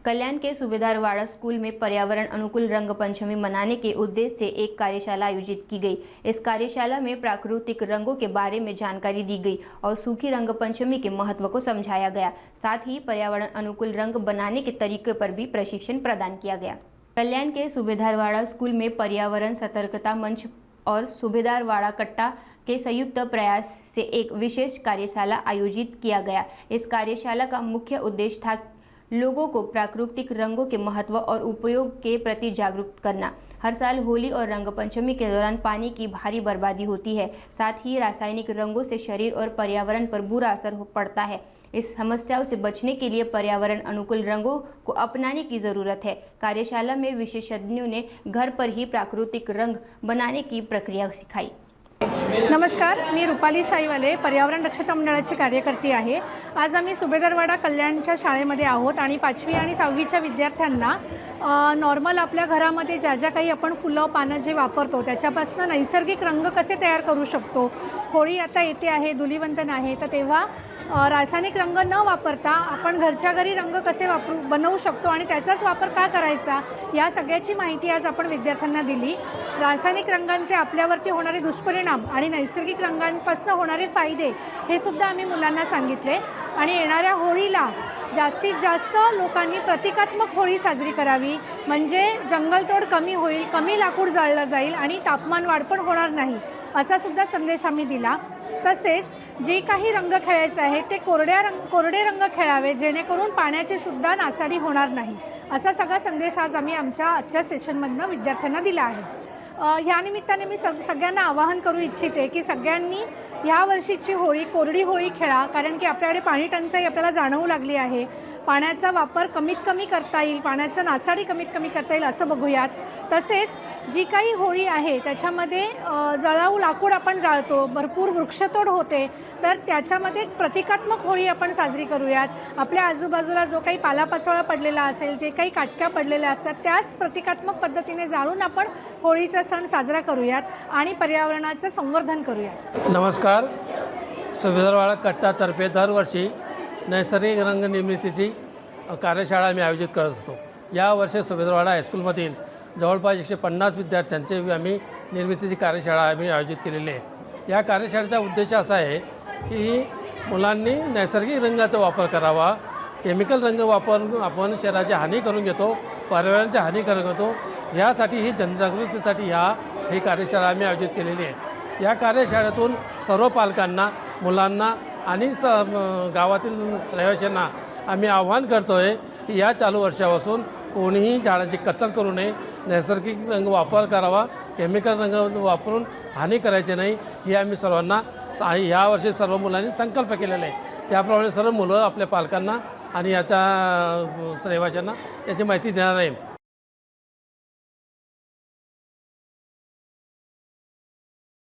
कल्याण के सूबेदारवाड़ा school में पर्यावरण अनुकूल रंग पंचमी मनाने के उद्देश्य से एक कार्यशाला आयोजित की गई। इस कार्यशाला में प्राकृतिक रंगों के बारे में जानकारी दी गई और सूखी रंग पंचमी के महत्व को समझाया गया। साथ ही पर्यावरण अनुकूल रंग बनाने के तरीके पर भी प्रशिक्षण प्रदान किया गया। कल्याण के सूबेदारवाड़ा स्कूल में पर्यावरण सतर्कता मंच और सूबेदारवाड़ा कट्टा के संयुक्त प्रयास से एक विशेष कार्यशाला आयोजित किया गया। इस कार्यशाला का मुख्य उद्देश्य था लोगों को प्राकृतिक रंगों के महत्व और उपयोग के प्रति जागरूक करना। हर साल होली और रंग पंचमी के दौरान पानी की भारी बर्बादी होती है। साथ ही रासायनिक रंगों से शरीर और पर्यावरण पर बुरा असर पड़ता है। इस समस्याओं से बचने के लिए पर्यावरण अनुकूल रंगों को अपनाने की ज़रूरत है। कार्यशाला में विशेषज्ञों ने घर पर ही प्राकृतिक रंग बनाने की प्रक्रिया सिखाई। नमस्कार, मी रुपाली शाहीवाले, पर्यावरण दक्षता मंडळाची कार्यकर्ती आहे। आज आम्ही सूबेदारवाड़ा कल्याणच्या शाळेमध्ये आहोत आणि 5वी आणि 6वीच्या विद्यार्थ्यांना नॉर्मल आपल्या घरामध्ये ज्या काही आपण फुलं पानं जे वापरतो त्याच्यापासून नैसर्गिक रंग कसे तयार करू शकतो। होळी आता येते आहे, धुलीवंदन आहे, तर तेव्हा रासायनिक रंग न वापरता आपण घरच्या घरी रंग कसे बनवू शकतो आणि त्याचाच वापर का करायचा या सगळ्याची माहिती आज आपण विद्यार्थ्यांना दिली। रासायनिक रंगांचे आपल्यावरती होणारे दुष्परिणाम आणि नैसर्गिक रंगांपासून होणारे फायदे हे सुद्धा आम्ही मुलांना सांगितले आणि येणाऱ्या होळीला जास्तीत जास्त लोकांनी प्रतिकात्मक होळी साजरी करावी, म्हणजे जंगलतोड कमी होईल, कमी लाकूड जाळलं जाईल आणि तापमान वाढ पण होणार नाही, असा सुद्धा संदेश आम्ही दिला। तसेच जे काही रंग खेळायचे आहे ते कोरडे रंग खेळावे, जेणेकरून पाण्याची सुद्धा नासाडी होणार नाही, असा सगळा संदेश आज आम्ही आजच्या सेशनमधनं विद्यार्थ्यांना दिला आहे। ह्या निमित्ताने मी सगळ्यांना आवाहन करू इच्छिते की सगळ्यांनी ह्या वर्षीची होळी कोरडी होळी खेळा, कारण की आपल्याकडे पाणी टंचाई आपल्याला जाणवू लागली आहे। पाण्याचा वापर कमीत कमी करता येईल, पाण्याचा नासाडी कमीत कमी करता येईल असं बघूयात। तसेच जी काही होळी आहे त्याच्यामध्ये जळाऊ लाकूड आपण जाळतो, भरपूर वृक्षतोड होते, तर त्याच्यामध्ये प्रतिकात्मक होळी आपण साजरी करूयात। आपल्या आजूबाजूला जो काही पालापाचोळा पडलेला असेल, जे काही काटक्या पडलेल्या असतात, त्याच प्रतिकात्मक पद्धतीने जाळून आपण होळीचा सण साजरा करूयात आणि पर्यावरणाचं संवर्धन करूयात। नमस्कार, सूबेदारवाड़ा कट्टातर्फे दरवर्षी नैसर्गिक रंग निर्मितीची कार्यशाळा आम्ही आयोजित करत असतो। यावर्षी सूबेदारवाड़ा हायस्कूलमधील जवळपास 150 विद्यार्थ्यांची आम्ही निर्मितीची कार्यशाळा आम्ही आयोजित केलेली आहे। या कार्यशाळेचा उद्देश असा आहे की मुलांनी नैसर्गिक रंगाचा वापर करावा। केमिकल रंग वापरून आपण शरीराची हानी करून घेतो, पर्यावरणाची हानी करून घेतो। यासाठी ही जनजागृतीसाठी ही कार्यशाळा आम्ही आयोजित केलेली आहे। या कार्यशाळेतून सर्व पालकांना, मुलांना आणि गावातील रहिवाशांना आम्ही आवाहन करतो आहे की या चालू वर्षापासून कोणीही झाडाची कत्तल करू नये, नैसर्गिक रंग वापर करावा, केमिकल रंग वापरून हानी करायची नाही, हे आम्ही सर्वांना यावर्षी सर्व मुलांनी संकल्प केलेला आहे। त्याप्रमाणे सर्व मुलं आपल्या पालकांना आणि याच्या रहिवाशांना याची माहिती देणार आहे।